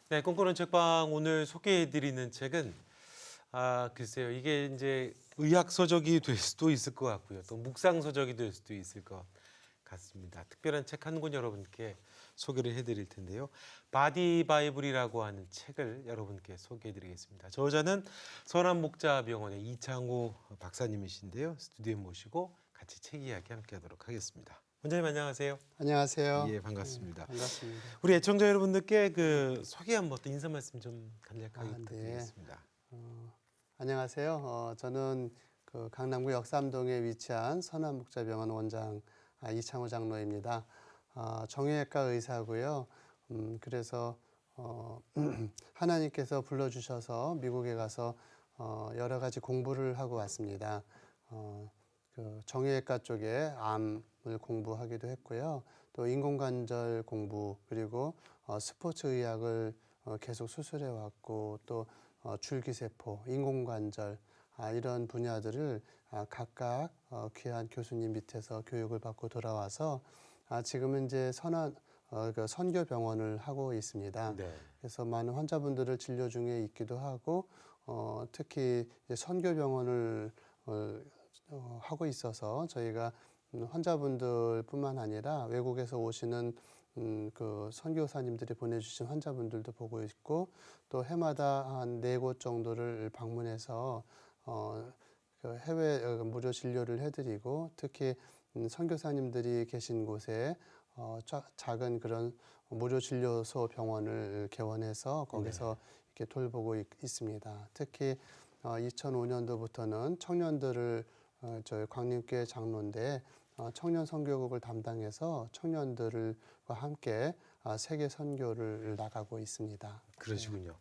네, 꿈꾸는 책방 오늘 소개해드리는 책은 글쎄요, 이게 이제 의학 서적이 될 수도 있을 것 같고요, 또 묵상 서적이 될 수도 있을 것 같습니다. 특별한 책 한 권 여러분께 소개를 해드릴 텐데요, 바디 바이블이라고 하는 책을 여러분께 소개해드리겠습니다. 저자는 선한목자병원의 이창호 박사님이신데요, 스튜디오에 모시고 같이 책 이야기 함께하도록 하겠습니다. 원장님 안녕하세요. 안녕하세요. 예, 반갑습니다. 반갑습니다. 우리 애청자 여러분들께 그 소개 한번 또 인사 말씀 좀 간략하게 네. 부탁드리겠습니다. 안녕하세요. 저는 그 강남구 역삼동에 위치한 선한목자병원 원장 이창호 장로입니다. 정형외과 의사고요. 그래서 하나님께서 불러주셔서 미국에 가서 여러 가지 공부를 하고 왔습니다. 그 정형외과 쪽에 암을 공부하기도 했고요. 또 인공관절 공부, 그리고 스포츠 의학을 계속 수술해 왔고, 또 줄기세포, 인공관절 이런 분야들을 각각 귀한 교수님 밑에서 교육을 받고 돌아와서 지금은 이제 그 선교병원을 하고 있습니다. 네. 그래서 많은 환자분들을 진료 중에 있기도 하고, 특히 이제 선교병원을 하고 있어서 저희가 환자분들뿐만 아니라 외국에서 오시는 그 선교사님들이 보내주신 환자분들도 보고 있고, 또 해마다 한 4곳 정도를 방문해서 그 해외 무료 진료를 해드리고, 특히 선교사님들이 계신 곳에 작은 그런 무료 진료소 병원을 개원해서 거기서 이렇게 돌보고 있습니다. 특히 2005년도부터는 청년들을 저희 광림교회 장로인데 청년 선교국을 담당해서 청년들과 함께 세계 선교를 나가고 있습니다. 그러시군요.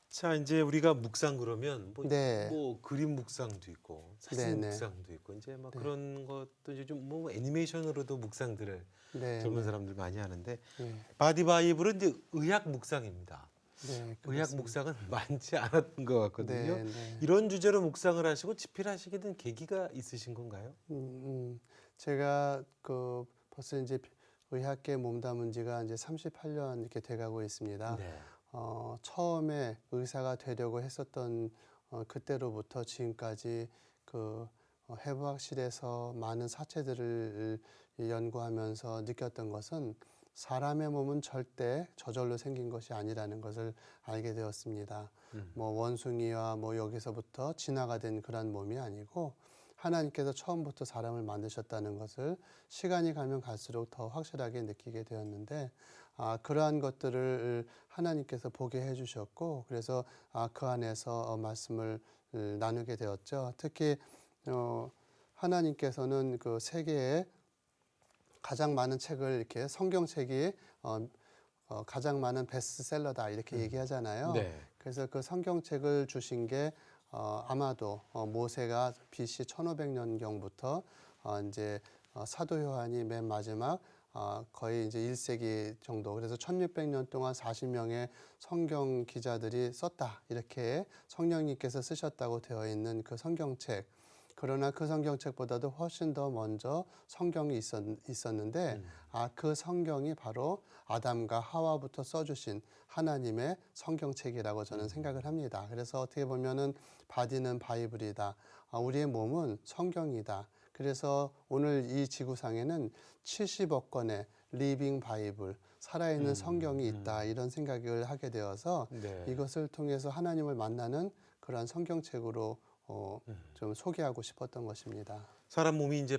자, 이제 우리가 묵상 그러면 네. 뭐 그림 묵상도 있고 사진 네네. 묵상도 있고 이제 막 네. 그런 것도 이제 좀 뭐 애니메이션으로도 묵상들을 네. 젊은 네. 사람들 많이 하는데, 네. 바디 바이블은 이제 의학 묵상입니다. 네. 의학 그렇습니다. 묵상은 많지 않았던 것 같거든요. 네. 네. 이런 주제로 묵상을 하시고 집필하시게 된 계기가 있으신 건가요? 제가 그 벌써 이제 의학계 몸담은 지가 이제 38년 이렇게 돼가고 있습니다. 네. 처음에 의사가 되려고 했었던 그때로부터 지금까지 그 해부학실에서 많은 사체들을 연구하면서 느꼈던 것은 사람의 몸은 절대 저절로 생긴 것이 아니라는 것을 알게 되었습니다. 뭐 원숭이와 뭐 여기서부터 진화가 된 그런 몸이 아니고 하나님께서 처음부터 사람을 만드셨다는 것을 시간이 가면 갈수록 더 확실하게 느끼게 되었는데, 그러한 것들을 하나님께서 보게 해주셨고, 그래서 그 안에서 말씀을 나누게 되었죠. 특히 하나님께서는 그 세계에 가장 많은 책을 이렇게 성경책이 가장 많은 베스트셀러다 이렇게 얘기하잖아요. 네. 그래서 그 성경책을 주신 게 아마도 모세가 BC 1500년경부터 이제 사도 요한이 맨 마지막 거의 이제 1세기 정도, 그래서 1600년 동안 40명의 성경 기자들이 썼다 이렇게 성령님께서 쓰셨다고 되어 있는 그 성경책. 그러나 그 성경책보다도 훨씬 더 먼저 성경이 있었는데 그 성경이 바로 아담과 하와부터 써주신 하나님의 성경책이라고 저는 생각을 합니다. 그래서 어떻게 보면은 바디는 바이블이다. 우리의 몸은 성경이다. 그래서 오늘 이 지구상에는 70억 권의 리빙 바이블, 살아있는 성경이 있다. 이런 생각을 하게 되어서 네. 이것을 통해서 하나님을 만나는 그런 성경책으로 좀 소개하고 싶었던 것입니다. 사람 몸이 이제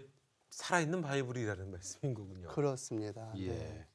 살아있는 바이블이라는 말씀인 거군요. 그렇습니다. 예. 네.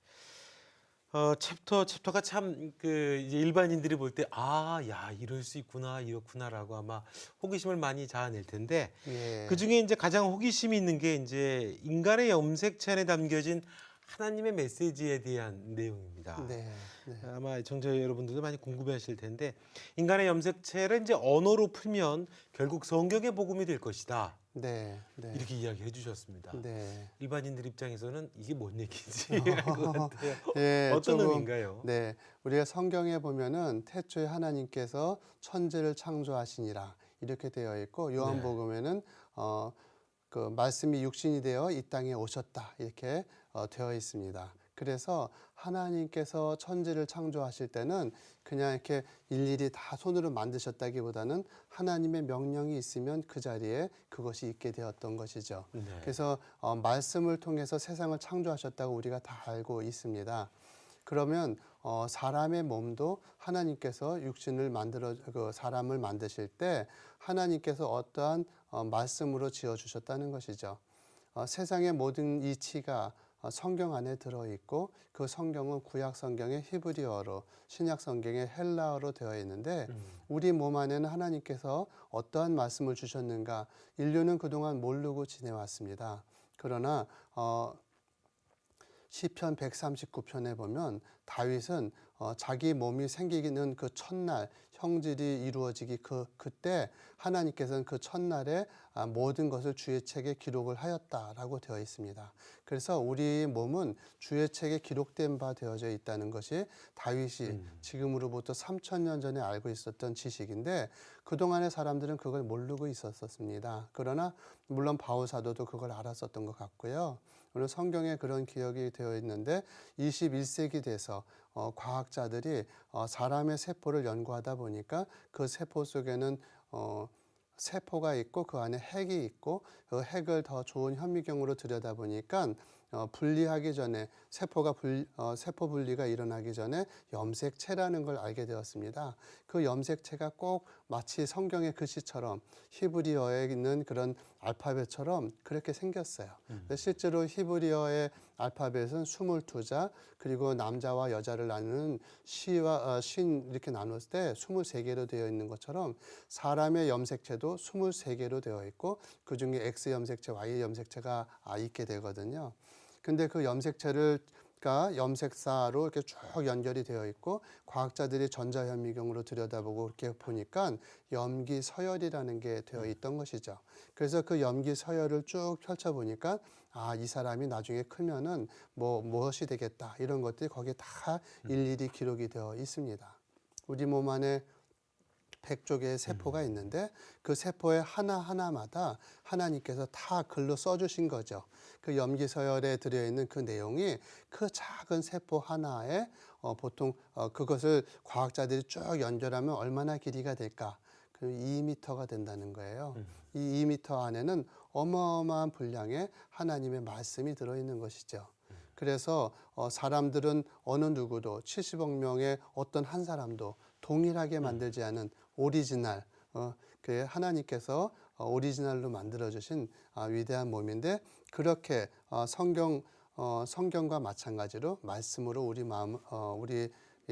챕터가 참 그 이제 일반인들이 볼 때 야, 이럴 수 있구나, 이렇구나라고 아마 호기심을 많이 자아낼 텐데, 예. 그 중에 이제 가장 호기심이 있는 게 이제 인간의 염색체 안에 담겨진 하나님의 메시지에 대한 내용입니다. 네. 네. 아마 청자 여러분들도 많이 궁금해하실 텐데, 인간의 염색체를 이제 언어로 풀면 결국 성경의 복음이 될 것이다. 네. 네. 이렇게 이야기해 주셨습니다. 네. 일반인들 입장에서는 이게 뭔 얘기인지 알 것 같아요. 예, 어떤 조금, 의미인가요? 네. 우리가 성경에 보면은 태초에 하나님께서 천지를 창조하시니라 이렇게 되어 있고, 요한복음에는 그 말씀이 육신이 되어 이 땅에 오셨다 이렇게 되어 있습니다. 그래서 하나님께서 천지를 창조하실 때는 그냥 이렇게 일일이 다 손으로 만드셨다기보다는 하나님의 명령이 있으면 그 자리에 그것이 있게 되었던 것이죠. 네. 그래서 말씀을 통해서 세상을 창조하셨다고 우리가 다 알고 있습니다. 그러면 사람의 몸도 하나님께서 육신을 만들어 그 사람을 만드실 때 하나님께서 어떠한 말씀으로 지어 주셨다는 것이죠. 세상의 모든 이치가 성경 안에 들어 있고 그 성경은 구약 성경의 히브리어로 신약 성경의 헬라어로 되어 있는데 우리 몸 안에는 하나님께서 어떠한 말씀을 주셨는가 인류는 그동안 모르고 지내왔습니다. 그러나 시편 139편에 보면 다윗은 자기 몸이 생기는 그 첫날 형질이 이루어지기 그때 하나님께서는 그 첫날에 모든 것을 주의 책에 기록을 하였다라고 되어 있습니다. 그래서 우리 몸은 주의 책에 기록된 바 되어져 있다는 것이 다윗이 지금으로부터 3000년 전에 알고 있었던 지식인데 그동안의 사람들은 그걸 모르고 있었습니다. 그러나 물론 바울 사도도 그걸 알았었던 것 같고요. 오늘 성경에 그런 기억이 되어 있는데 21세기 돼서 과학자들이 사람의 세포를 연구하다 보니까 그 세포 속에는 세포가 있고 그 안에 핵이 있고 그 핵을 더 좋은 현미경으로 들여다보니까 분리하기 전에 세포 분리가 일어나기 전에 염색체라는 걸 알게 되었습니다. 그 염색체가 꼭 마치 성경의 글씨처럼 히브리어에 있는 그런 알파벳처럼 그렇게 생겼어요. 실제로 히브리어의 알파벳은 22자 그리고 남자와 여자를 나누는 시와 신 이렇게 나눴을 때 23개로 되어 있는 것처럼 사람의 염색체도 23개로 되어 있고 그중에 X 염색체, Y 염색체가 있게 되거든요. 근데 그 염색체가 염색사로 이렇게 쭉 연결이 되어 있고 과학자들이 전자현미경으로 들여다보고 이렇게 보니까 염기서열이라는 게 되어 있던 것이죠. 그래서 그 염기서열을 쭉 펼쳐보니까 이 사람이 나중에 크면은 무엇이 되겠다 이런 것들이 거기에 다 일일이 기록이 되어 있습니다. 우리 몸 안에 100조개의 세포가 있는데 그 세포의 하나하나마다 하나님께서 다 글로 써주신 거죠. 그 염기서열에 들어있는 그 내용이 그 작은 세포 하나에 보통 그것을 과학자들이 쭉 연결하면 얼마나 길이가 될까? 그럼 2m가 된다는 거예요. 이 2m 안에는 어마어마한 분량의 하나님의 말씀이 들어있는 것이죠. 그래서 사람들은 어느 누구도 70억 명의 어떤 한 사람도 동일하게 만들지 않은 오리지널, 그 하나님께서 오리지널로 만들어주신 위대한 몸인데 그렇게 성경과 마찬가지로 말씀으로 우리의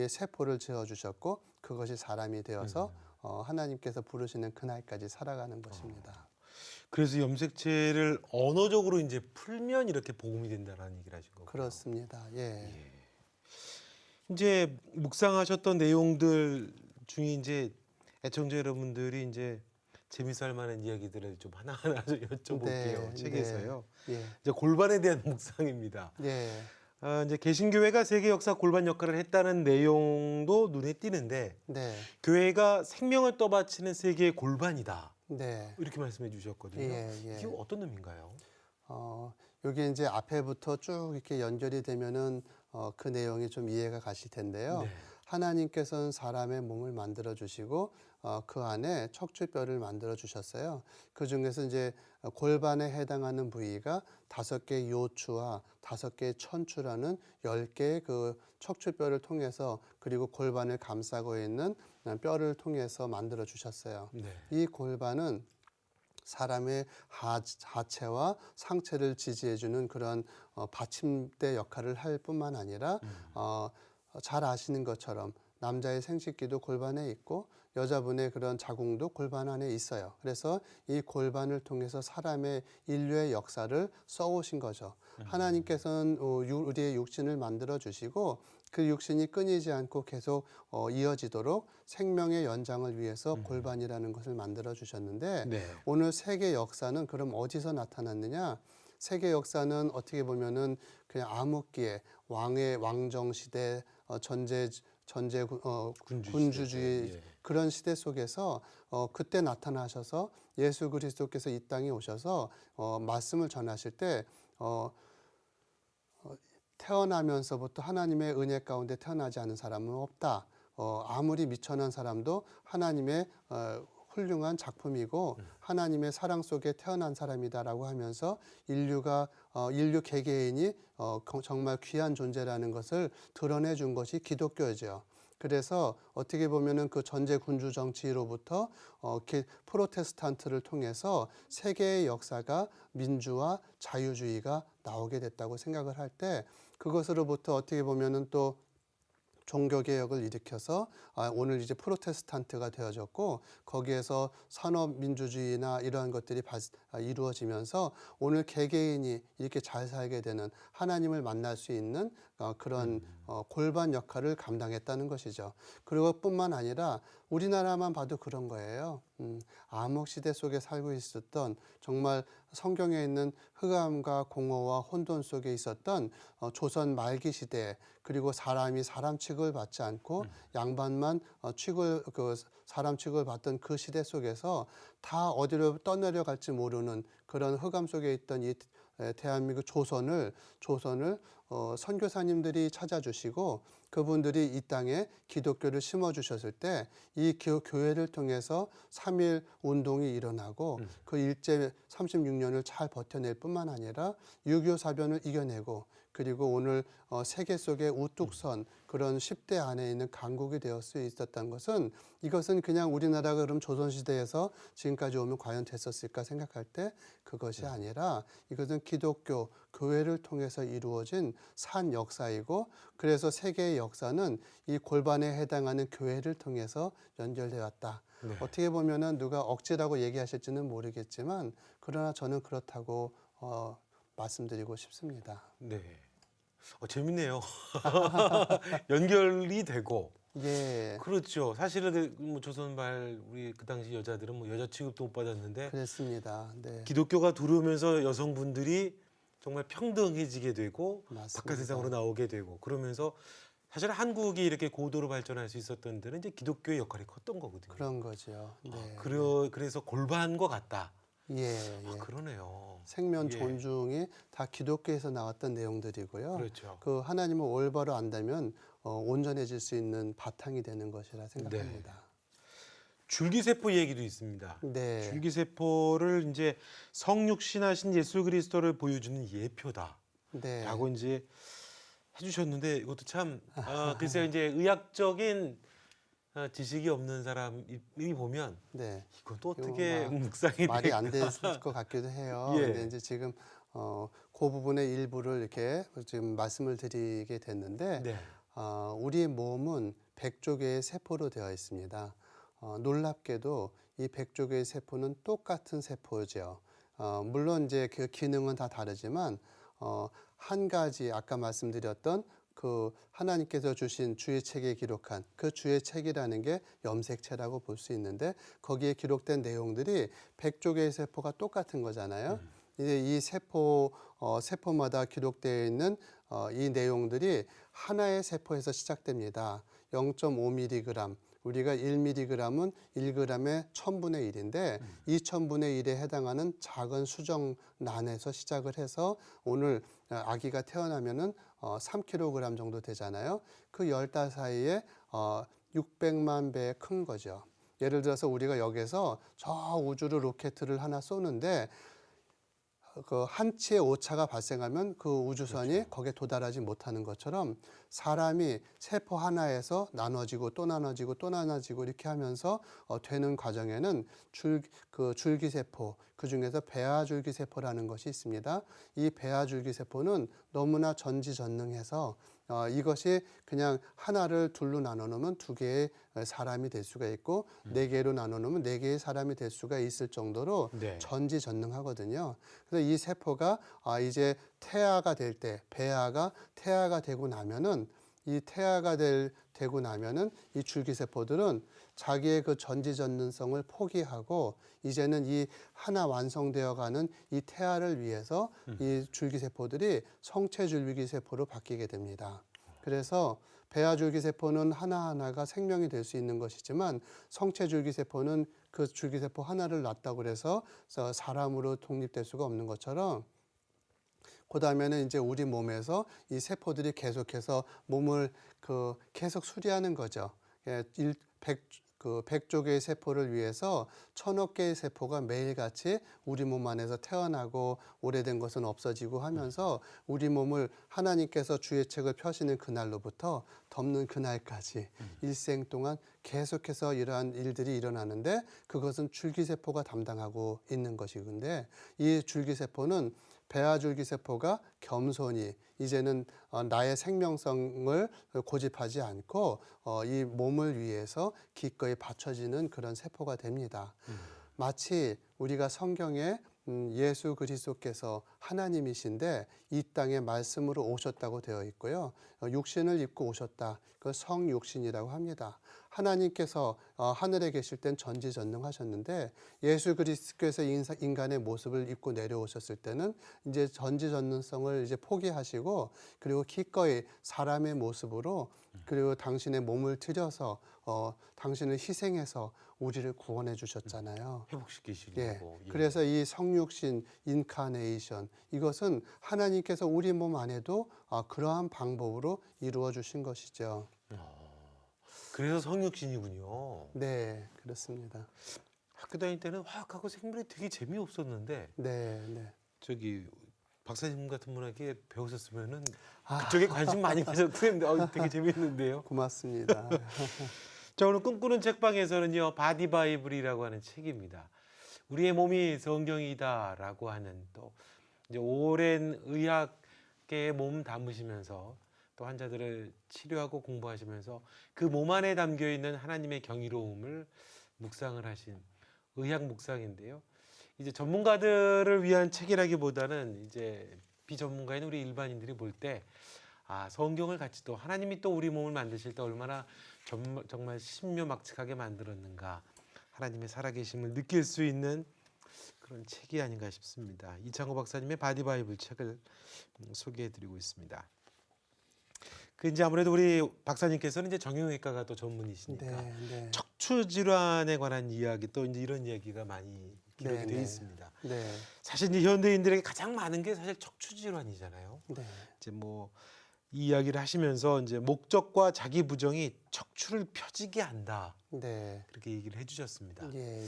세포를 지어주셨고 그것이 사람이 되어서 하나님께서 부르시는 그날까지 살아가는 것입니다. 그래서 염색체를 언어적으로 이제 풀면 이렇게 복음이 된다는 얘기를 하신 거고요. 그렇습니다. 예. 이제 묵상하셨던 내용들 중에 이제 애청자 여러분들이 이제 재미있을 만한 이야기들을 좀 하나하나 좀 여쭤볼게요. 네, 책에서요. 네, 예. 이제 골반에 대한 묵상입니다. 예. 이제 개신교회가 세계 역사 골반 역할을 했다는 내용도 눈에 띄는데 네. 교회가 생명을 떠바치는 세계의 골반이다. 네. 이렇게 말씀해 주셨거든요. 예, 예. 이게 어떤 의미인가요? 여기 이제 앞에부터 쭉 이렇게 연결이 되면은 그 내용이 좀 이해가 가실 텐데요. 네. 하나님께서는 사람의 몸을 만들어 주시고 그 안에 척추뼈를 만들어 주셨어요. 그 중에서 이제 골반에 해당하는 부위가 5개의 요추와 5개의 천추라는 10개의 그 척추뼈를 통해서 그리고 골반을 감싸고 있는 뼈를 통해서 만들어 주셨어요. 네. 이 골반은 사람의 하체와 상체를 지지해주는 그런 받침대 역할을 할 뿐만 아니라 잘 아시는 것처럼 남자의 생식기도 골반에 있고 여자분의 그런 자궁도 골반 안에 있어요. 그래서 이 골반을 통해서 사람의 인류의 역사를 써오신 거죠. 하나님께서는 우리의 육신을 만들어 주시고 그 육신이 끊이지 않고 계속 이어지도록 생명의 연장을 위해서 골반이라는 것을 만들어 주셨는데 네. 오늘 세계 역사는 그럼 어디서 나타났느냐? 세계 역사는 어떻게 보면은 그냥 암흑기에 왕정 시대 군주주의 예. 그런 시대 속에서 그때 나타나셔서 예수 그리스도께서 이 땅에 오셔서 말씀을 전하실 때 태어나면서부터 하나님의 은혜 가운데 태어나지 않은 사람은 없다. 아무리 미천한 사람도 하나님의 훌륭한 작품이고 하나님의 사랑 속에 태어난 사람이다라고 하면서 인류 개개인이 정말 귀한 존재라는 것을 드러내 준 것이 기독교죠. 그래서 어떻게 보면은 그 전제 군주 정치로부터 프로테스탄트를 통해서 세계의 역사가 민주화, 자유주의가 나오게 됐다고 생각을 할 때 그것으로부터 어떻게 보면은 또 종교개혁을 일으켜서 오늘 이제 프로테스탄트가 되어졌고 거기에서 산업민주주의나 이러한 것들이 이루어지면서 오늘 개개인이 이렇게 잘 살게 되는 하나님을 만날 수 있는 그런 골반 역할을 감당했다는 것이죠. 그리고 뿐만 아니라 우리나라만 봐도 그런 거예요. 암흑시대 속에 살고 있었던 정말 성경에 있는 흑암과 공허와 혼돈 속에 있었던 조선 말기 시대 그리고 사람이 사람 취급을 받지 않고 양반만 사람 취급을 받던 그 시대 속에서 다 어디로 떠내려갈지 모르는 그런 흑암 속에 있던 이 대한민국 조선을 선교사님들이 찾아주시고 그분들이 이 땅에 기독교를 심어주셨을 때 이 교회를 통해서 3.1 운동이 일어나고 그 일제 36년을 잘 버텨낼 뿐만 아니라 6.25 사변을 이겨내고 그리고 오늘 세계 속에 우뚝 선 그런 10대 안에 있는 강국이 되어 수 있었던 것은 이것은 그냥 우리나라가 그럼 조선시대에서 지금까지 오면 과연 됐었을까 생각할 때 그것이 아니라 이것은 기독교 교회를 통해서 이루어진 산 역사이고 그래서 세계의 역사는 이 골반에 해당하는 교회를 통해서 연결되어 왔다. 네. 어떻게 보면은 누가 억지라고 얘기하실지는 모르겠지만 그러나 저는 그렇다고 말씀드리고 싶습니다. 네. 재밌네요. 연결이 되고. 예, 그렇죠. 사실은 뭐 조선말 우리 그 당시 여자들은 뭐 여자 취급도 못 받았는데 그랬습니다. 네, 기독교가 들어오면서 여성분들이 정말 평등해지게 되고 맞습니다. 바깥 세상으로 나오게 되고 그러면서 사실 한국이 이렇게 고도로 발전할 수 있었던 데는 이제 기독교의 역할이 컸던 거거든요. 그런 거죠. 네, 그래서 골반과 같다. 예, 그러네요. 생명 예. 존중이 다 기독교에서 나왔던 내용들이고요. 그렇죠. 그 하나님을 올바로 안다면 온전해질 수 있는 바탕이 되는 것이라 생각합니다. 줄기세포 얘기도 있습니다. 네, 줄기세포를 이제 성육신하신 예수 그리스도를 보여주는 예표다라고 네, 이제 해주셨는데 이것도 참 글쎄요 이제 의학적인 지식이 없는 사람이 보면 네. 이건 또 이거 어떻게 막 묵상이 말이 될까? 안 됐을 것 같기도 해요. 예. 근데 이제 지금 그 부분의 일부를 이렇게 지금 말씀을 드리게 됐는데 네. 우리의 몸은 100조 개의 세포로 되어 있습니다. 놀랍게도 이 100조 개의 세포는 똑같은 세포죠. 물론 이제 그 기능은 다 다르지만 한 가지 아까 말씀드렸던 그 하나님께서 주신 주의 책에 기록한 그 주의 책이라는 게 염색체라고 볼 수 있는데 거기에 기록된 내용들이 100조 개의 세포가 똑같은 거잖아요. 이제 이 세포마다 기록되어 있는 이 내용들이 하나의 세포에서 시작됩니다. 0.5mg, 우리가 1mg은 1g의 1000분의 1인데 이 1000분의 1에 해당하는 작은 수정란에서 시작을 해서 오늘 아기가 태어나면은 3kg 정도 되잖아요. 그 10달 사이에 600만 배 큰 거죠. 예를 들어서 우리가 여기서 저 우주로 로켓을 하나 쏘는데 그 한치의 오차가 발생하면 그 우주선이 거기에 도달하지 못하는 것처럼 사람이 세포 하나에서 나눠지고 또 나눠지고 또 나눠지고 이렇게 하면서 되는 과정에는 줄기세포, 그중에서 배아줄기세포라는 것이 있습니다. 이 배아줄기세포는 너무나 전지전능해서 이것이 그냥 하나를 둘로 나눠 놓으면 두 개의 사람이 될 수가 있고 네 개로 나눠 놓으면 네 개의 사람이 될 수가 있을 정도로 네. 전지전능하거든요. 그래서 이 세포가 이제 태아가 될 때, 배아가 태아가 되고 나면은 되고 나면은 이 줄기세포들은 자기의 그 전지전능성을 포기하고 이제는 이 하나 완성되어가는 이 태아를 위해서 이 줄기세포들이 성체줄기세포로 바뀌게 됩니다. 그래서 배아줄기세포는 하나하나가 생명이 될 수 있는 것이지만 성체줄기세포는 그 줄기세포 하나를 낳았다고 해서 사람으로 독립될 수가 없는 것처럼 그다음에는 이제 우리 몸에서 이 세포들이 계속해서 몸을 계속 수리하는 거죠. 예, 100조 개의 세포를 위해서 1000억 개의 세포가 매일같이 우리 몸 안에서 태어나고 오래된 것은 없어지고 하면서 우리 몸을 하나님께서 주의 책을 펴시는 그날로부터 덮는 그날까지 일생 동안 계속해서 이러한 일들이 일어나는데 그것은 줄기세포가 담당하고 있는 것이근데 이 줄기세포는 배아줄기세포가 겸손히 이제는 나의 생명성을 고집하지 않고 이 몸을 위해서 기꺼이 바쳐지는 그런 세포가 됩니다. 마치 우리가 성경에 예수 그리스도께서 하나님이신데 이 땅에 말씀으로 오셨다고 되어 있고요. 육신을 입고 오셨다. 그 성육신이라고 합니다. 하나님께서 하늘에 계실 땐 전지전능하셨는데 예수 그리스도께서 인간의 모습을 입고 내려오셨을 때는 이제 전지전능성을 이제 포기하시고 그리고 기꺼이 사람의 모습으로 그리고 당신의 몸을 들여서 당신을 희생해서 우리를 구원해 주셨잖아요. 회복시키시려고. 예. 그래서 이 성육신 인카네이션 이것은 하나님께서 우리 몸 안에도 그러한 방법으로 이루어 주신 것이죠. 그래서 성육신이군요. 네, 그렇습니다. 학교 다닐 때는 화학하고 생물이 되게 재미없었는데 네. 저기 박사님 같은 분에게 배우셨으면은 그쪽에 관심 많이 가졌는데 되게 재밌는데요. 고맙습니다. 자, 오늘 꿈꾸는 책방에서는요, 바디 바이블이라고 하는 책입니다. 우리의 몸이 성경이다라고 하는 또 이제 오랜 의학계의 몸 담으시면서 또 환자들을 치료하고 공부하시면서 그 몸 안에 담겨 있는 하나님의 경이로움을 묵상을 하신 의학 묵상인데요. 이제 전문가들을 위한 책이라기보다는 이제 비전문가인 우리 일반인들이 볼 때 성경을 같이 또 하나님이 또 우리 몸을 만드실 때 얼마나 정말 신묘막측하게 만들었는가 하나님의 살아계심을 느낄 수 있는 그런 책이 아닌가 싶습니다. 이창호 박사님의 바디 바이블 책을 소개해드리고 있습니다. 그 이제 아무래도 우리 박사님께서는 이제 정형외과가 또 전문이시니까 네. 척추 질환에 관한 이야기 또 이제 이런 얘기가 많이 기록이 되어 있습니다. 네. 사실 이제 현대인들에게 가장 많은 게 사실 척추 질환이잖아요. 네. 이제 뭐 이 이야기를 하시면서 이제 목적과 자기 부정이 척추를 펴지게 한다. 네. 그렇게 얘기를 해주셨습니다. 예.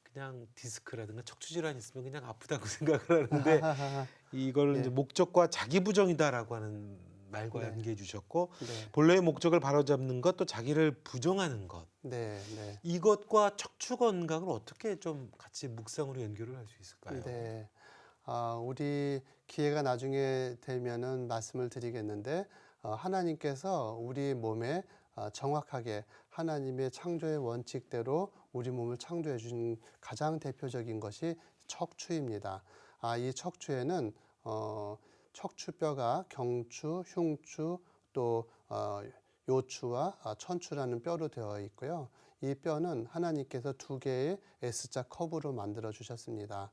그냥 디스크라든가 척추 질환 있으면 그냥 아프다고 생각을 하는데 이걸 네. 이제 목적과 자기 부정이다라고 하는 말과 네. 연계해 주셨고 네. 본래의 목적을 바로잡는 것 또 자기를 부정하는 것 네. 이것과 척추 건강을 어떻게 좀 같이 묵상으로 연결을 할 수 있을까요? 네. 우리 기회가 나중에 되면은 말씀을 드리겠는데 하나님께서 우리 몸에 정확하게 하나님의 창조의 원칙대로 우리 몸을 창조해 준 가장 대표적인 것이 척추입니다. 이 척추에는 척추뼈가 경추, 흉추, 또 요추와 천추라는 뼈로 되어 있고요. 이 뼈는 하나님께서 두 개의 S자 커브로 만들어 주셨습니다.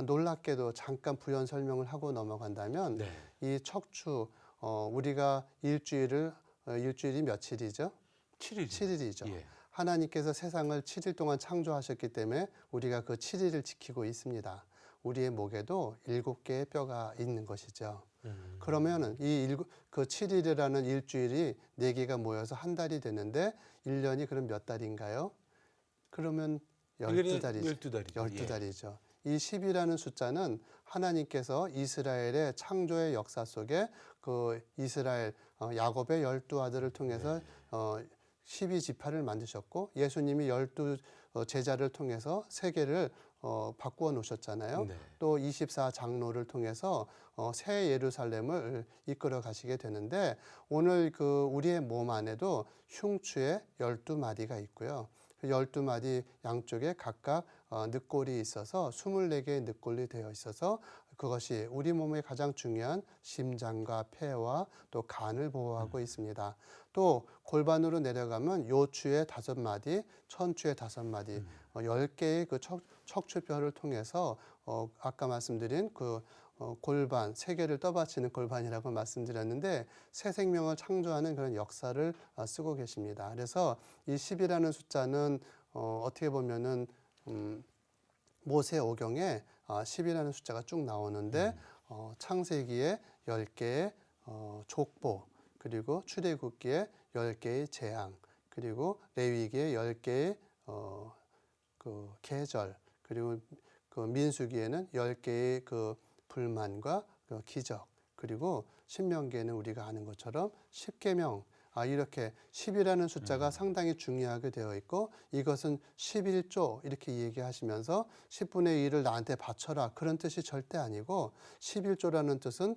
놀랍게도 잠깐 부연 설명을 하고 넘어간다면 네. 이 척추 우리가 일주일이 며칠이죠? 7일이죠. 예. 하나님께서 세상을 7일 동안 창조하셨기 때문에 우리가 그 7일을 지키고 있습니다. 우리의 목에도 7개의 뼈가 있는 것이죠. 그러면은 그 7일이라는 일주일이 4개가 모여서 한 달이 되는데 1년이 그럼 몇 달인가요? 그러면 12달이죠. 12달이죠. 이 10이라는 숫자는 하나님께서 이스라엘의 창조의 역사 속에 그 이스라엘 야곱의 12아들을 통해서 12지파를 만드셨고 예수님이 12 제자를 통해서 세계를 바꾸어 놓으셨잖아요. 네. 또 24장로를 통해서 새 예루살렘을 이끌어 가시게 되는데 오늘 그 우리의 몸 안에도 흉추에 12마디가 있고요. 그 12마디 양쪽에 각각 늑골이 있어서 24개의 늑골이 되어 있어서 그것이 우리 몸의 가장 중요한 심장과 폐와 또 간을 보호하고 있습니다. 또 골반으로 내려가면 요추의 5마디, 천추의 5마디, 10개의 그 척추뼈를 통해서 아까 말씀드린 그 골반, 세계를 떠받치는 골반이라고 말씀드렸는데 새 생명을 창조하는 그런 역사를 쓰고 계십니다. 그래서 이 10이라는 숫자는 어떻게 보면은 모세오경에 10이라는 숫자가 쭉 나오는데 창세기에 10개의 족보, 그리고 출애굽기에 10개의 재앙, 그리고 레위기에 10개의 그 계절, 그리고 그 민수기에는 10개의 그 불만과 그 기적, 그리고 신명기에는 우리가 아는 것처럼 10계명, 이렇게 10이라는 숫자가 상당히 중요하게 되어 있고, 이것은 11조 이렇게 얘기하시면서 10분의 1을 나한테 바쳐라, 그런 뜻이 절대 아니고, 11조라는 뜻은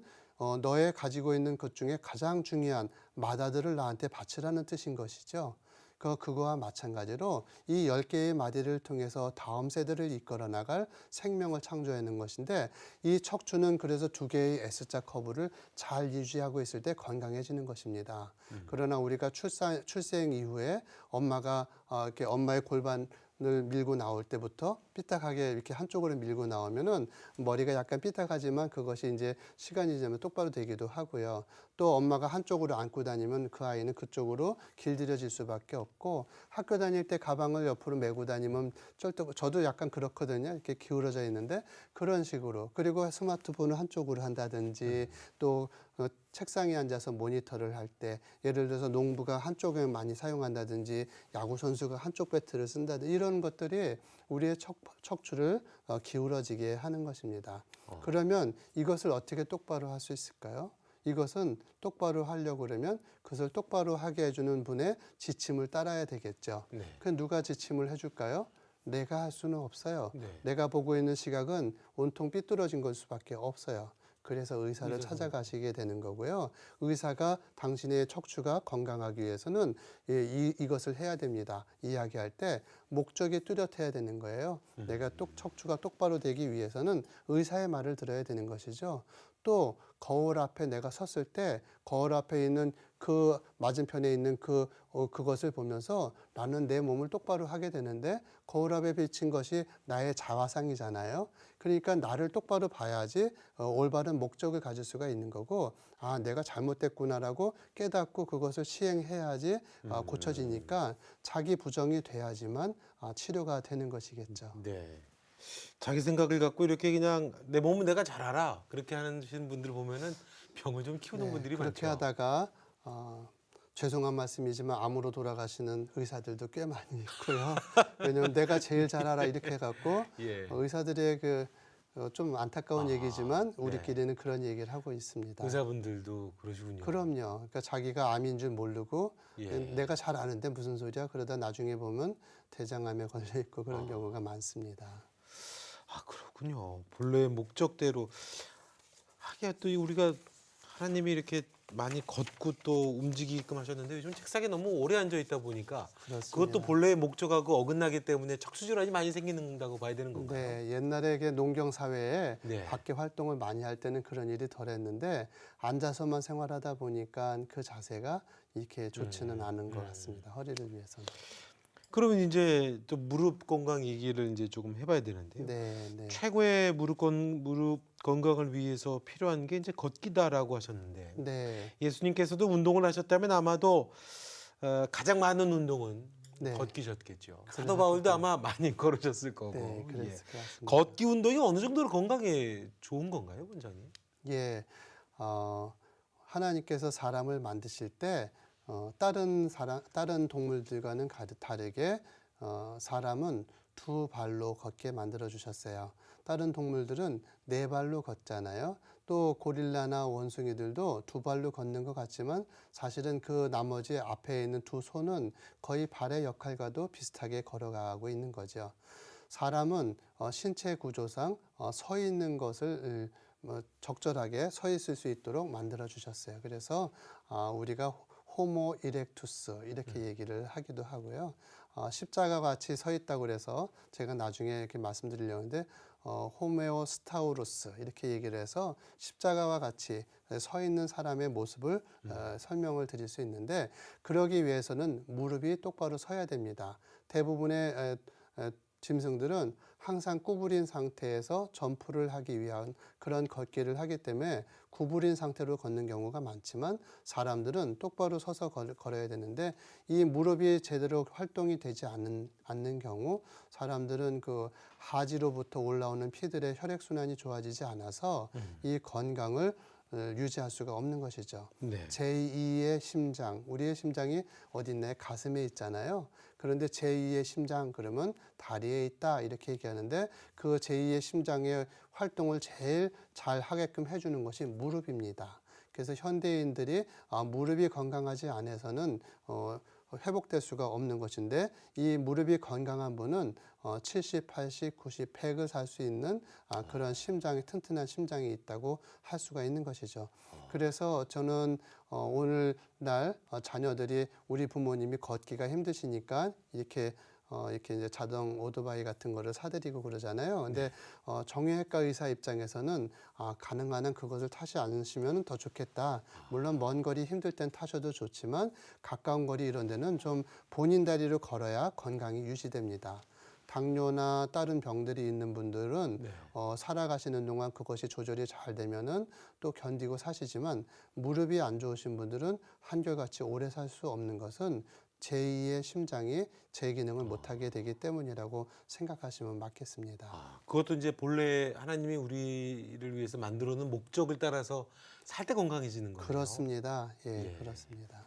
너의 가지고 있는 것 중에 가장 중요한 마다들을 나한테 바치라는 뜻인 것이죠. 그거와 마찬가지로 이 10개의 마디를 통해서 다음 세대를 이끌어 나갈 생명을 창조하는 것인데, 이 척추는 그래서 2개의 S자 커브를 잘 유지하고 있을 때 건강해지는 것입니다. 그러나 우리가 출생 이후에 엄마가 이렇게 엄마의 골반을 밀고 나올 때부터 삐딱하게 이렇게 한쪽으로 밀고 나오면은 머리가 약간 삐딱하지만 그것이 이제 시간이 지나면 똑바로 되기도 하고요. 또 엄마가 한쪽으로 안고 다니면 그 아이는 그쪽으로 길들여질 수밖에 없고, 학교 다닐 때 가방을 옆으로 메고 다니면 저도 약간 그렇거든요. 이렇게 기울어져 있는데 그런 식으로. 그리고 스마트폰을 한쪽으로 한다든지 또 책상에 앉아서 모니터를 할 때, 예를 들어서 농부가 한쪽에 많이 사용한다든지 야구 선수가 한쪽 배트를 쓴다든지, 이런 것들이 우리의 척추를 기울어지게 하는 것입니다. 그러면 이것을 어떻게 똑바로 할 수 있을까요? 이것은 똑바로 하려고 그러면 그것을 똑바로 하게 해주는 분의 지침을 따라야 되겠죠. 네. 그 누가 지침을 해줄까요? 내가 할 수는 없어요. 네. 내가 보고 있는 시각은 온통 삐뚤어진 걸 수밖에 없어요. 그래서 의사를 의사가. 찾아가시게 되는 거고요. 의사가 당신의 척추가 건강하기 위해서는 이것을 해야 됩니다. 이야기할 때 목적이 뚜렷해야 되는 거예요. 내가 척추가 똑바로 되기 위해서는 의사의 말을 들어야 되는 것이죠. 또 거울 앞에 내가 섰을 때 거울 앞에 있는 그 맞은편에 있는 그것을 보면서 나는 내 몸을 똑바로 하게 되는데, 거울 앞에 비친 것이 나의 자화상이잖아요. 그러니까 나를 똑바로 봐야지 올바른 목적을 가질 수가 있는 거고, 내가 잘못됐구나라고 깨닫고 그것을 시행해야지 고쳐지니까 자기 부정이 돼야지만 치료가 되는 것이겠죠. 네. 자기 생각을 갖고 이렇게 그냥 내 몸은 내가 잘 알아, 그렇게 하시는 분들 보면은 병을 좀 키우는 분들이 그렇게 많죠. 하다가 죄송한 말씀이지만 암으로 돌아가시는 의사들도 꽤 많이 있고요. 왜냐하면 내가 제일 잘 알아 이렇게 해갖고 예. 의사들의 좀 안타까운 얘기지만 네. 우리끼리는 그런 얘기를 하고 있습니다. 의사분들도 그러시군요. 그럼요. 그러니까 자기가 암인 줄 모르고 예. 내가 잘 아는데 무슨 소리야? 그러다 나중에 보면 대장암에 걸려 있고 그런 경우가 많습니다. 그렇군요. 본래의 목적대로 하기야. 또 우리가 하나님이 이렇게 많이 걷고 또 움직이게끔 하셨는데, 요즘 책상에 너무 오래 앉아 있다 보니까 그렇습니다. 그것도 본래의 목적하고 어긋나기 때문에 척수 질환이 많이 생기는다고 봐야 되는 건가요? 네, 옛날에 농경 사회에 네. 밖에 활동을 많이 할 때는 그런 일이 덜했는데, 앉아서만 생활하다 보니까 그 자세가 이렇게 좋지는 않은 것 같습니다. 허리를 위해서는. 그러면 이제 또 무릎 건강 얘기를 이제 조금 해봐야 되는데요. 네. 최고의 무릎 건강을 위해서 필요한 게 이제 걷기다라고 하셨는데, 네. 예수님께서도 운동을 하셨다면 아마도 가장 많은 운동은 네. 걷기셨겠죠. 사도 바울도 아마 많이 걸으셨을 거고. 네, 그랬을 예. 것 같습니다. 걷기 운동이 어느 정도로 건강에 좋은 건가요, 원장님? 예, 하나님께서 사람을 만드실 때 다른 동물들과는 다르게 사람은 2발로 걷게 만들어 주셨어요. 다른 동물들은 4발로 걷잖아요. 또 고릴라나 원숭이들도 2발로 걷는 것 같지만 사실은 그 나머지 앞에 있는 2 손은 거의 발의 역할과도 비슷하게 걸어가고 있는 거죠. 사람은 신체 구조상 서 있는 것을 적절하게 서 있을 수 있도록 만들어 주셨어요. 그래서 우리가 호모 이렉투스 이렇게 얘기를 하기도 하고요. 십자가 같이 서 있다고 그래서 제가 나중에 이렇게 말씀드리려고 하는데 호메오스타우루스 이렇게 얘기를 해서 십자가와 같이 서 있는 사람의 모습을 설명을 드릴 수 있는데, 그러기 위해서는 무릎이 똑바로 서야 됩니다. 대부분의 짐승들은 항상 구부린 상태에서 점프를 하기 위한 그런 걷기를 하기 때문에 구부린 상태로 걷는 경우가 많지만 사람들은 똑바로 서서 걸어야 되는데 이 무릎이 제대로 활동이 되지 않는 경우 사람들은 그 하지로부터 올라오는 피들의 혈액순환이 좋아지지 않아서 이 건강을 유지할 수가 없는 것이죠. 네. 제2의 심장, 우리의 심장이 어디 있나요? 가슴에 있잖아요. 그런데 제2의 심장 그러면 다리에 있다 이렇게 얘기하는데 그 제2의 심장의 활동을 제일 잘 하게끔 해주는 것이 무릎입니다. 그래서 현대인들이 무릎이 건강하지 않아서는 회복될 수가 없는 것인데 이 무릎이 건강한 분은 70, 80, 90, 100을 살 수 있는 그런 심장이 튼튼한 심장이 있다고 할 수가 있는 것이죠. 그래서 저는 오늘날 자녀들이 우리 부모님이 걷기가 힘드시니까 이렇게 이제 자동 오토바이 같은 거를 사드리고 그러잖아요. 근데 정형외과 의사 입장에서는 가능한 한 그것을 타지 않으시면 더 좋겠다. 물론 먼 거리 힘들 땐 타셔도 좋지만 가까운 거리 이런 데는 좀 본인 다리로 걸어야 건강이 유지됩니다. 당뇨나 다른 병들이 있는 분들은 살아가시는 동안 그것이 조절이 잘 되면은 또 견디고 사시지만 무릎이 안 좋으신 분들은 한결같이 오래 살 수 없는 것은 제2의 심장이 제 기능을 못하게 되기 때문이라고 생각하시면 맞겠습니다. 그것도 이제 본래 하나님이 우리를 위해서 만들어 놓은 목적을 따라서 살 때 건강해지는 거예요. 그렇습니다. 예, 예. 그렇습니다.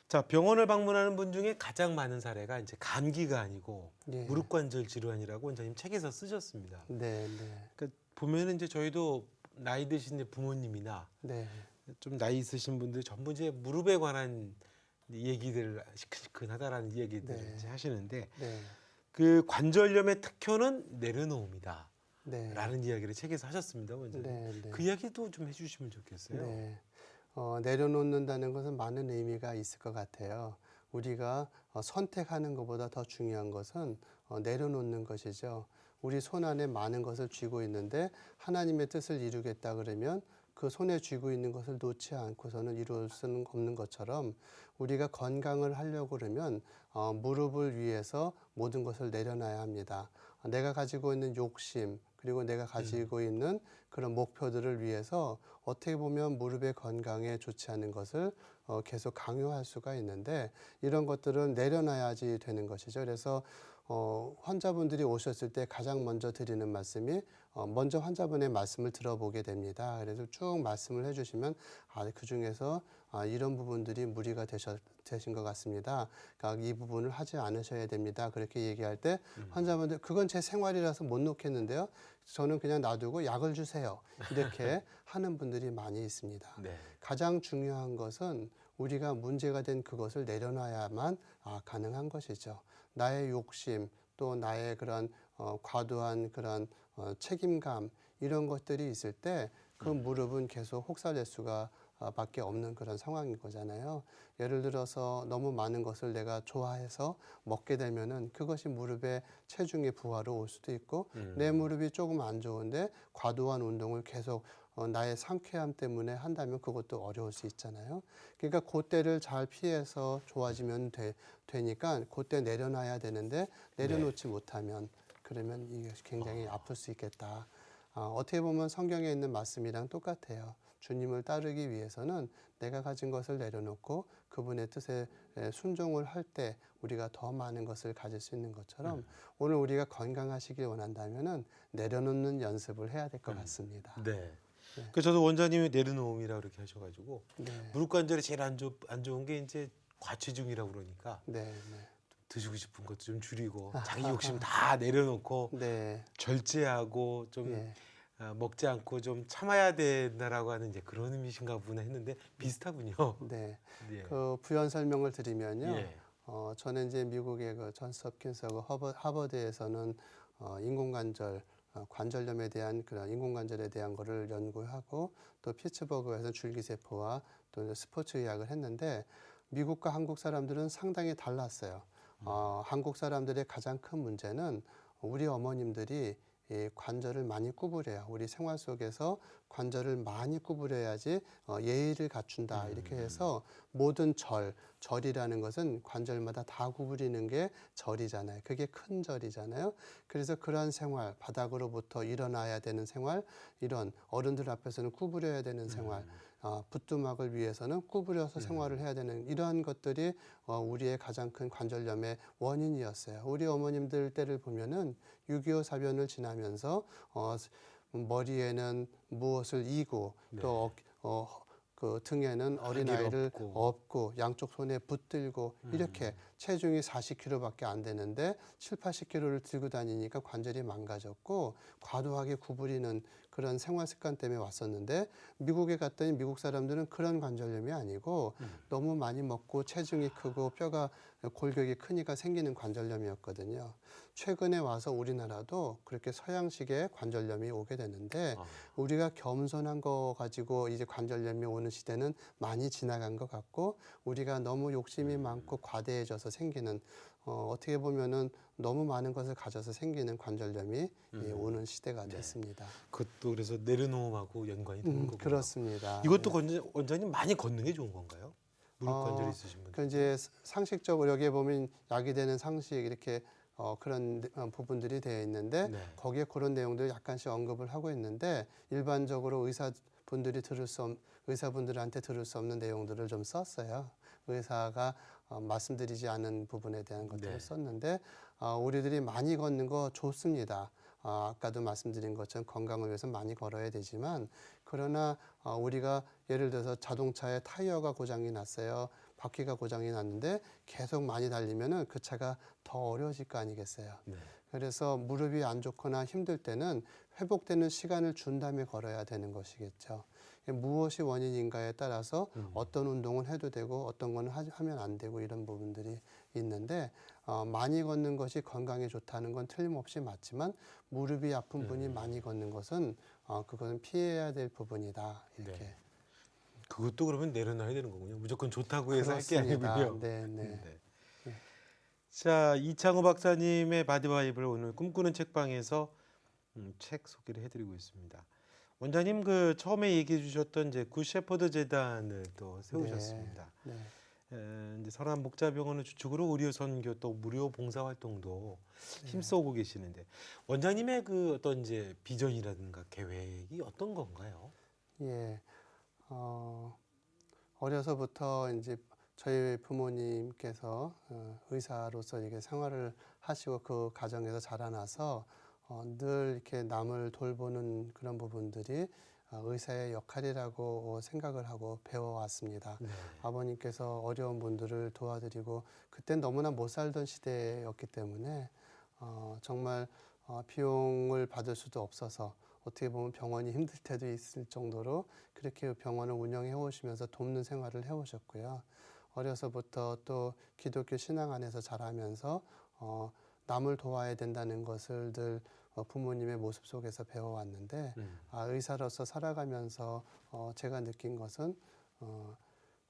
자, 병원을 방문하는 분 중에 가장 많은 사례가 이제 감기가 아니고 예. 무릎 관절 질환이라고 원장님 책에서 쓰셨습니다. 네, 네, 그러니까 보면은 이제 저희도 나이 드신 부모님이나 네, 좀 나이 있으신 분들 전부 이제 무릎에 관한 얘기들 시큰시큰하다라는 얘기들을 네. 이제 하시는데 네, 그 관절염의 특효는 내려놓음이다. 네, 라는 이야기를 책에서 하셨습니다, 원장님. 네, 네. 그 이야기도 좀 해주시면 좋겠어요. 네. 내려놓는다는 것은 많은 의미가 있을 것 같아요. 우리가 선택하는 것보다 더 중요한 것은 내려놓는 것이죠. 우리 손 안에 많은 것을 쥐고 있는데 하나님의 뜻을 이루겠다 그러면 그 손에 쥐고 있는 것을 놓지 않고서는 이룰 수는 없는 것처럼 우리가 건강을 하려고 그러면 무릎을 위해서 모든 것을 내려놔야 합니다. 내가 가지고 있는 욕심 그리고 내가 가지고 있는 그런 목표들을 위해서 어떻게 보면 무릎의 건강에 좋지 않은 것을 계속 강요할 수가 있는데 이런 것들은 내려놔야지 되는 것이죠. 그래서 환자분들이 오셨을 때 가장 먼저 드리는 말씀이 먼저 환자분의 말씀을 들어보게 됩니다. 그래서 쭉 말씀을 해주시면 그 중에서 이런 부분들이 무리가 되신 것 같습니다. 그러니까 이 부분을 하지 않으셔야 됩니다. 그렇게 얘기할 때 환자분들 그건 제 생활이라서 못 놓겠는데요. 저는 그냥 놔두고 약을 주세요. 이렇게 하는 분들이 많이 있습니다. 네. 가장 중요한 것은 우리가 문제가 된 그것을 내려놔야만 가능한 것이죠. 나의 욕심 또 나의 그런 과도한 그런 책임감 이런 것들이 있을 때 그 무릎은 계속 혹사될 수가 밖에 없는 그런 상황인 거잖아요. 예를 들어서 너무 많은 것을 내가 좋아해서 먹게 되면은 그것이 무릎에 체중의 부하로 올 수도 있고 내 무릎이 조금 안 좋은데 과도한 운동을 계속 나의 상쾌함 때문에 한다면 그것도 어려울 수 있잖아요. 그러니까 그때를 잘 피해서 좋아지면 되니까 그때 내려놔야 되는데 내려놓지 못하면 그러면 이게 굉장히 아플 수 있겠다. 어떻게 보면 성경에 있는 말씀이랑 똑같아요. 주님을 따르기 위해서는 내가 가진 것을 내려놓고 그분의 뜻에 순종을 할 때 우리가 더 많은 것을 가질 수 있는 것처럼 오늘 우리가 건강하시길 원한다면은 내려놓는 연습을 해야 될 것 같습니다. 네. 그 저도 원장님이 내려놓음이라고 그렇게 하셔가지고 네, 무릎 관절에 제일 안 좋은 게 이제 과체중이라고 그러니까 네, 드시고 싶은 것도 좀 줄이고 자기 욕심 다 내려놓고 네, 절제하고 좀 예, 먹지 않고 좀 참아야 된다라고 하는 이제 그런 의미신가 보나 했는데 비슷하군요. 네. 예. 그 부연 설명을 드리면요. 예. 저는 이제 미국의 그 존스 홉킨스하고 하버드에서는 인공관절 관절염에 대한 그런 인공관절에 대한 거를 연구하고 또 피츠버그에서 줄기세포와 또 스포츠 의학을 했는데 미국과 한국 사람들은 상당히 달랐어요. 한국 사람들의 가장 큰 문제는 우리 어머님들이 이 관절을 많이 구부려요. 우리 생활 속에서 관절을 많이 구부려야지 예의를 갖춘다. 이렇게 해서 모든 절이라는 것은 관절마다 다 구부리는 게 절이잖아요. 그게 큰 절이잖아요. 그래서 그러한 생활, 바닥으로부터 일어나야 되는 생활, 이런 어른들 앞에서는 구부려야 되는 생활, 부뚜막을 위해서는 구부려서 생활을 해야 되는 이러한 것들이 우리의 가장 큰 관절염의 원인이었어요. 우리 어머님들 때를 보면은 6.25 사변을 지나면서 머리에는 무엇을 이고 또 그 등에는 어린아이를 업고 양쪽 손에 붙들고 이렇게 체중이 40kg밖에 안 되는데 7, 80kg를 들고 다니니까 관절이 망가졌고 과도하게 구부리는 그런 생활 습관 때문에 왔었는데 미국에 갔더니 미국 사람들은 그런 관절염이 아니고 너무 많이 먹고 체중이 크고 뼈가 골격이 크니까 생기는 관절염이었거든요. 최근에 와서 우리나라도 그렇게 서양식의 관절염이 오게 되는데 우리가 겸손한 거 가지고 이제 관절염이 오는 시대는 많이 지나간 것 같고 우리가 너무 욕심이 많고 과대해져서 생기는 어떻게 보면은 너무 많은 것을 가져서 생기는 관절염이 오는 시대가 됐습니다. 그것도 그래서 내려놓음하고 연관이 되는 거군요. 그렇습니다. 이것도 원장님 많이 걷는 게 좋은 건가요? 무릎 관절 있으신 분들. 그 이제 상식적으로 여기에 보면 약이 되는 상식 이렇게 그런 부분들이 되어 있는데 거기에 그런 내용들 약간씩 언급을 하고 있는데 일반적으로 의사분들한테 들을 수 없는 내용들을 좀 썼어요. 의사가 말씀드리지 않은 부분에 대한 것들을 썼는데 우리들이 많이 걷는 거 좋습니다. 아까도 말씀드린 것처럼 건강을 위해서 많이 걸어야 되지만 그러나 우리가 예를 들어서 자동차의 타이어가 고장이 났어요. 바퀴가 고장이 났는데 계속 많이 달리면은 그 차가 더 어려워질 거 아니겠어요. 그래서 무릎이 안 좋거나 힘들 때는 회복되는 시간을 준 다음에 걸어야 되는 것이겠죠. 무엇이 원인인가에 따라서 어떤 운동을 해도 되고 어떤 건 하면 안 되고 이런 부분들이 있는데 많이 걷는 것이 건강에 좋다는 건 틀림없이 맞지만 무릎이 아픈 분이 많이 걷는 것은 그거는 피해야 될 부분이다. 이렇게. 그것도 그러면 내려놔야 되는 거군요. 무조건 좋다고 해서 할 게 그렇습니다. 아니군요. 네. 자, 이창호 박사님의 바디바이블 오늘 꿈꾸는 책방에서 책 소개를 해드리고 있습니다. 원장님 그 처음에 얘기해 주셨던 이제 굿셰퍼드 재단을 또 세우셨습니다. 이제 선한 목자병원을 주축으로 의료 선교 또 무료 봉사 활동도 힘써오고 계시는데 원장님의 그 어떤 이제 비전이라든가 계획이 어떤 건가요? 예, 어려서부터 이제 저희 부모님께서 의사로서 이렇게 생활을 하시고 그 가정에서 자라나서 늘 이렇게 남을 돌보는 그런 부분들이 의사의 역할이라고 생각을 하고 배워왔습니다. 아버님께서 어려운 분들을 도와드리고 그땐 너무나 못 살던 시대였기 때문에 정말 비용을 받을 수도 없어서 어떻게 보면 병원이 힘들 때도 있을 정도로 그렇게 병원을 운영해 오시면서 돕는 생활을 해오셨고요. 어려서부터 또 기독교 신앙 안에서 자라면서 남을 도와야 된다는 것을 늘 부모님의 모습 속에서 배워왔는데 의사로서 살아가면서 제가 느낀 것은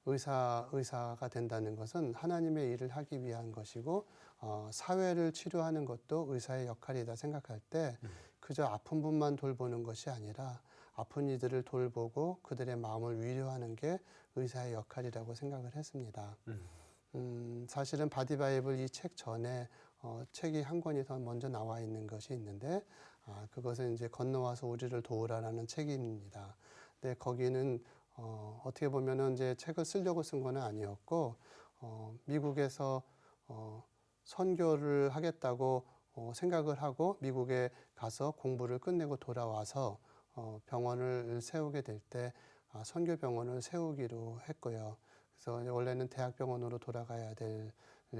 의사가 된다는 것은 하나님의 일을 하기 위한 것이고 사회를 치료하는 것도 의사의 역할이다 생각할 때 그저 아픈 분만 돌보는 것이 아니라 아픈 이들을 돌보고 그들의 마음을 위로하는 게 의사의 역할이라고 생각을 했습니다. 사실은 바디바이블 이 책 전에 책이 한 권이 더 먼저 나와 있는 것이 있는데 그것은 이제 건너와서 우리를 도우라라는 책입니다. 근데 거기는 어떻게 보면은 이제 책을 쓰려고 쓴 건 아니었고 미국에서 선교를 하겠다고 생각을 하고 미국에 가서 공부를 끝내고 돌아와서 병원을 세우게 될 때 선교병원을 세우기로 했고요. 그래서 원래는 대학병원으로 돌아가야 될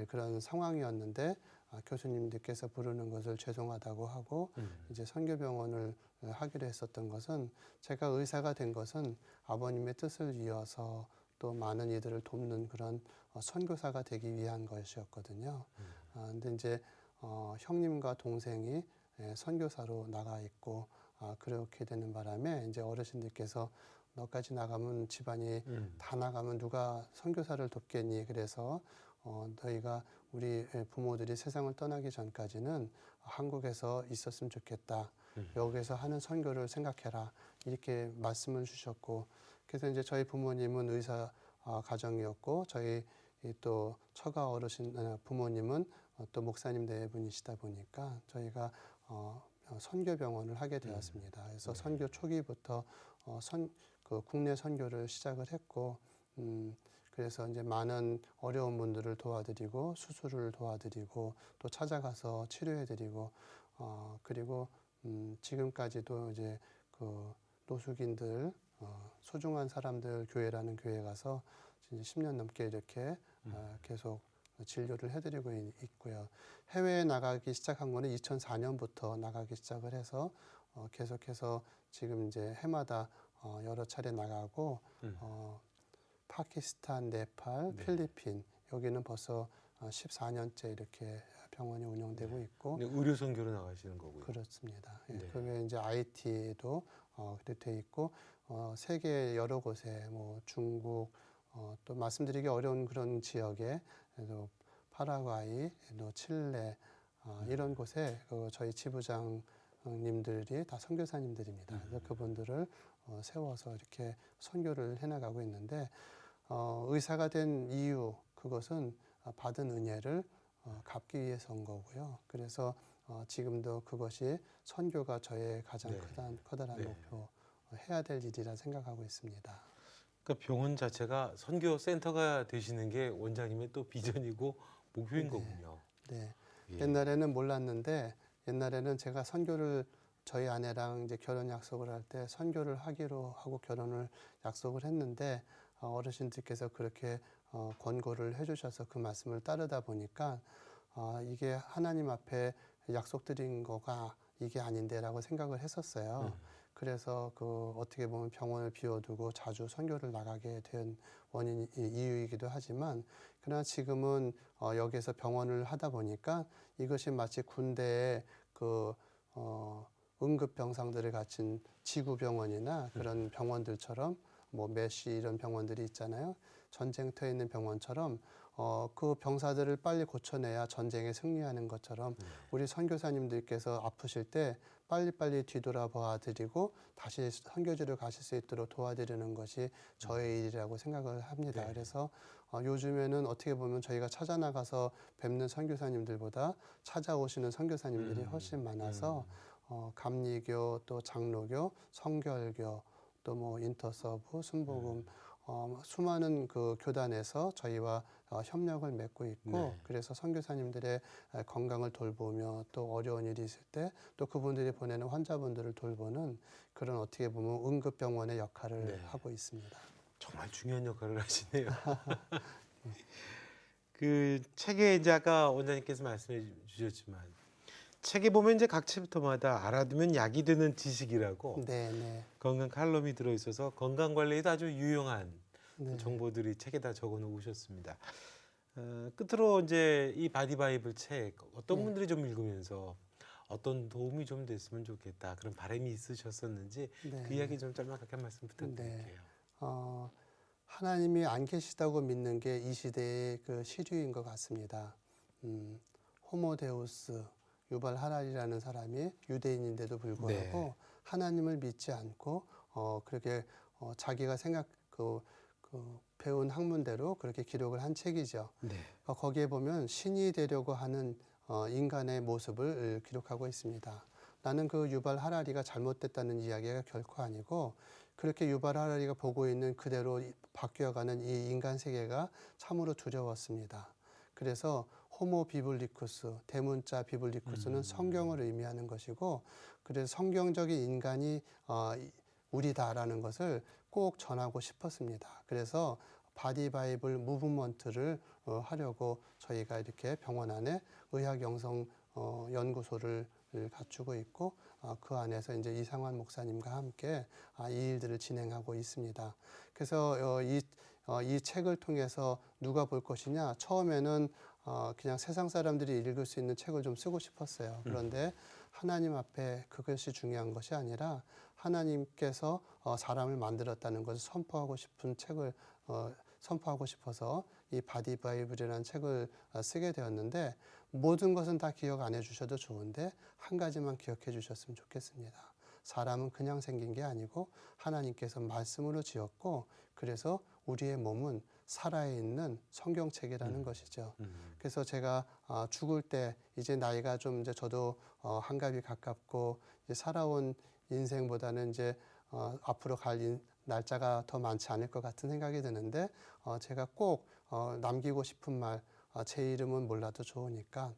그런 상황이었는데 교수님들께서 부르는 것을 죄송하다고 하고 이제 선교병원을 하기로 했었던 것은 제가 의사가 된 것은 아버님의 뜻을 이어서 또 많은 이들을 돕는 그런 선교사가 되기 위한 것이었거든요. 근데 이제 형님과 동생이 선교사로 나가 있고 그렇게 되는 바람에 이제 어르신들께서 너까지 나가면 집안이 다 나가면 누가 선교사를 돕겠니? 그래서 너희가 우리 부모들이 세상을 떠나기 전까지는 한국에서 있었으면 좋겠다. 여기서 하는 선교를 생각해라. 이렇게 말씀을 주셨고, 그래서 이제 저희 부모님은 의사 가정이었고, 저희 또 처가 어르신 부모님은 또 목사님 대분이시다 보니까 저희가 선교병원을 하게 되었습니다. 그래서 선교 초기부터 그 국내 선교를 시작을 했고, 그래서 이제 많은 어려운 분들을 도와드리고 수술을 도와드리고 또 찾아가서 치료해드리고 그리고 지금까지도 이제 그 노숙인들 소중한 사람들 교회라는 교회 가서 이제 10년 넘게 이렇게 계속 진료를 해드리고 있고요. 해외에 나가기 시작한 거는 2004년부터 나가기 시작을 해서 계속해서 지금 이제 해마다 여러 차례 나가고 파키스탄, 네팔, 네. 필리핀 여기는 벌써 14년째 이렇게 병원이 운영되고 있고 의료 선교로 나가시는 거고요. 그렇습니다. 예, 네. 그 외에 이제 IT도 그렇게 돼 있고 세계 여러 곳에 뭐 중국 또 말씀드리기 어려운 그런 지역에 또 파라과이, 또 칠레 이런 곳에 저희 지부장님들이 다 선교사님들입니다. 그래서 그분들을 세워서 이렇게 선교를 해나가고 있는데 의사가 된 이유 그것은 받은 은혜를 갚기 위해서인 거고요. 그래서 지금도 그것이 선교가 저의 가장 네. 커다란 네. 목표 해야 될 일이라 생각하고 있습니다. 그러니까 병원 자체가 선교 센터가 되시는 게 원장님의 또 비전이고 목표인 네. 거군요. 네. 예. 옛날에는 몰랐는데 옛날에는 제가 선교를 저희 아내랑 이제 결혼 약속을 할 때 선교를 하기로 하고 결혼을 약속을 했는데 어르신들께서 그렇게 권고를 해주셔서 그 말씀을 따르다 보니까 이게 하나님 앞에 약속드린 거가 이게 아닌데라고 생각을 했었어요. 그래서 그 어떻게 보면 병원을 비워두고 자주 선교를 나가게 된 원인 이유이기도 하지만 그러나 지금은 여기에서 병원을 하다 보니까 이것이 마치 군대의 그 응급 병상들을 갖춘 지구병원이나 그런 병원들처럼 뭐 메시 이런 병원들이 있잖아요. 전쟁터에 있는 병원처럼 그 병사들을 빨리 고쳐내야 전쟁에 승리하는 것처럼 우리 선교사님들께서 아프실 때 빨리빨리 뒤돌아봐 드리고 다시 선교지로 가실 수 있도록 도와드리는 것이 저의 일이라고 생각을 합니다. 네. 그래서 요즘에는 어떻게 보면 저희가 찾아나가서 뵙는 선교사님들보다 찾아오시는 선교사님들이 훨씬 많아서 감리교 또 장로교, 성결교 또 뭐 인터서브, 순복음 수많은 그 교단에서 저희와 협력을 맺고 있고 네. 그래서 선교사님들의 건강을 돌보며 또 어려운 일이 있을 때 또 그분들이 보내는 환자분들을 돌보는 그런 어떻게 보면 응급병원의 역할을 네. 하고 있습니다. 정말 중요한 역할을 하시네요. 그 책에 이제 아까 원장님께서 말씀해 주셨지만 책에 보면 이제 각 챕터마다 알아두면 약이 되는 지식이라고 네, 네, 건강 칼럼이 들어 있어서 건강 관리에도 아주 유용한 네. 정보들이 책에 다 적어 놓으셨습니다. 끝으로 이제 이 바디 바이블 책 어떤 네. 분들이 좀 읽으면서 어떤 도움이 좀 됐으면 좋겠다 그런 바람이 있으셨었는지 네. 그 이야기 좀 짧게 한 말씀 부탁드릴게요. 하나님이 안 계시다고 믿는 게 이 시대의 그 시류인 것 같습니다. 호모데우스 유발 하랄이라는 사람이 유대인인데도 불구하고 네. 하나님을 믿지 않고 그렇게 자기가 배운 학문대로 그렇게 기록을 한 책이죠. 네. 거기에 보면 신이 되려고 하는 인간의 모습을 기록하고 있습니다. 나는 그 유발 하라리가 잘못됐다는 이야기가 결코 아니고 그렇게 유발 하라리가 보고 있는 그대로 바뀌어가는 이 인간 세계가 참으로 두려웠습니다. 그래서 호모 비블리쿠스, 대문자 비블리쿠스는 성경을 의미하는 것이고 그래서 성경적인 인간이 우리다라는 것을 꼭 전하고 싶었습니다. 그래서 바디 바이블 무브먼트를 하려고 저희가 이렇게 병원 안에 의학 영성 연구소를 갖추고 있고 그 안에서 이제 이상환 목사님과 함께 이 일들을 진행하고 있습니다. 그래서 이 책을 통해서 누가 볼 것이냐 처음에는 그냥 세상 사람들이 읽을 수 있는 책을 좀 쓰고 싶었어요. 그런데 하나님 앞에 그것이 중요한 것이 아니라 하나님께서 사람을 만들었다는 것을 선포하고 싶은 책을 선포하고 싶어서 이 바디 바이블이라는 책을 쓰게 되었는데 모든 것은 다 기억 안 해주셔도 좋은데 한 가지만 기억해 주셨으면 좋겠습니다. 사람은 그냥 생긴 게 아니고 하나님께서 말씀으로 지었고 그래서 우리의 몸은 살아있는 성경책이라는 것이죠. 그래서 제가 죽을 때 이제 나이가 좀 이제 저도 한갑이 가깝고 이제 살아온 인생보다는 이제 앞으로 갈 날짜가 더 많지 않을 것 같은 생각이 드는데 제가 꼭 남기고 싶은 말, 제 이름은 몰라도 좋으니까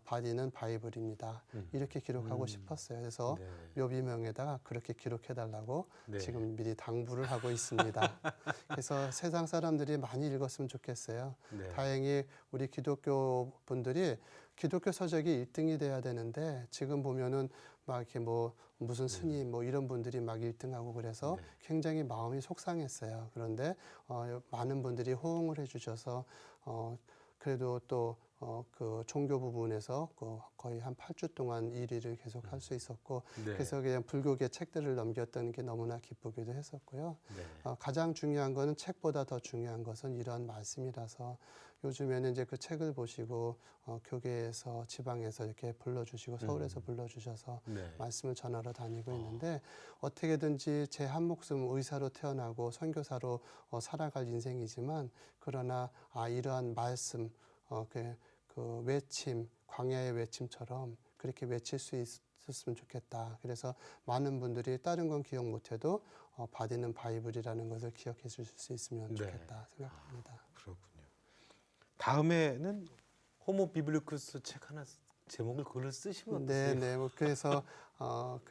바디는 바이블입니다. 이렇게 기록하고 싶었어요. 그래서 네. 묘비명에다가 그렇게 기록해달라고 네. 지금 미리 당부를 하고 있습니다. 그래서 세상 사람들이 많이 읽었으면 좋겠어요. 네. 다행히 우리 기독교 분들이 기독교 서적이 1등이 돼야 되는데 지금 보면은 막 이렇게 뭐 무슨 스님 뭐 이런 분들이 막 1등하고 그래서 네. 굉장히 마음이 속상했어요. 그런데 많은 분들이 호응을 해주셔서 그래도 또 그 종교 부분에서 거의 한 8주 동안 1위를 계속 할 수 있었고 네. 그래서 그냥 불교계 책들을 넘겼던 게 너무나 기쁘기도 했었고요. 네. 가장 중요한 거는 책보다 더 중요한 것은 이런 말씀이라서 요즘에는 이제 그 책을 보시고 교계에서 지방에서 이렇게 불러주시고 서울에서 불러주셔서 네. 말씀을 전하러 다니고 있는데 어떻게든지 제 한 목숨 의사로 태어나고 선교사로 살아갈 인생이지만 그러나 이러한 말씀 그 외침 광야의 외침처럼 그렇게 외칠 수 있었으면 좋겠다. 그래서 많은 분들이 다른 건 기억 못해도 바디는 바이블이라는 것을 기억해 주실 수 있으면 네. 좋겠다 생각합니다. 그렇군요. 다음에는 호모 비블리쿠스 책 하나 제목을 그걸로 쓰시면 어떠세요? 네. 뭐 그래서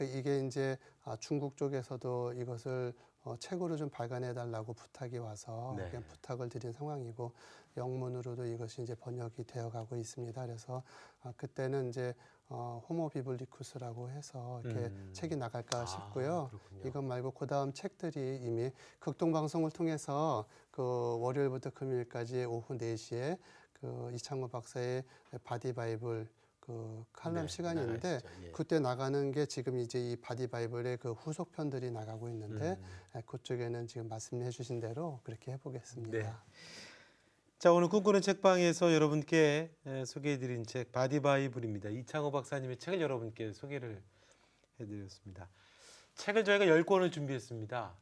이게 이제 중국 쪽에서도 이것을 책으로 좀 발간해 달라고 부탁이 와서 네. 그냥 부탁을 드린 상황이고 영문으로도 이것이 이제 번역이 되어 가고 있습니다. 그래서 그때는 이제 호모 비블리쿠스라고 해서 이렇게 책이 나갈까 싶고요. 그렇군요. 이것 말고 그다음 책들이 이미 극동 방송을 통해서 그 월요일부터 금요일까지 오후 4시에 그 이창호 박사의 바디 바이블 그 칼럼 네, 시간이 있는데 나가시죠. 예. 그때 나가는 게 지금 이제 이 바디 바이블의 그 후속편들이 나가고 있는데 그쪽에는 지금 말씀해 주신 대로 그렇게 해보겠습니다. 네. 자, 오늘 꿈꾸는 책방에서 여러분께 소개해드린 책 바디 바이블입니다. 이창호 박사님의 책을 여러분께 소개를 해드렸습니다. 책을 저희가 10권을 준비했습니다.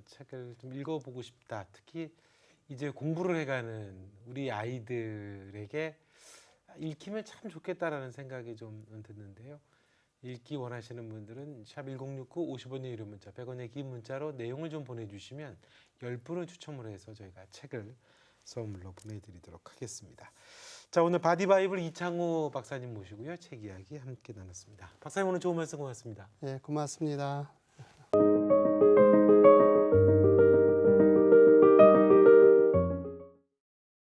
책을 좀 읽어보고 싶다. 특히 이제 공부를 해가는 우리 아이들에게 읽히면 참 좋겠다라는 생각이 좀 드는데요. 읽기 원하시는 분들은 샵 1069 50원의 유료 문자 100원의 긴 문자로 내용을 좀 보내주시면 10분을 추첨을 해서 저희가 책을 선물로 보내드리도록 하겠습니다. 자, 오늘 바디 바이블 이창호 박사님 모시고요. 책 이야기 함께 나눴습니다. 박사님 오늘 좋은 말씀 고맙습니다. 네, 고맙습니다.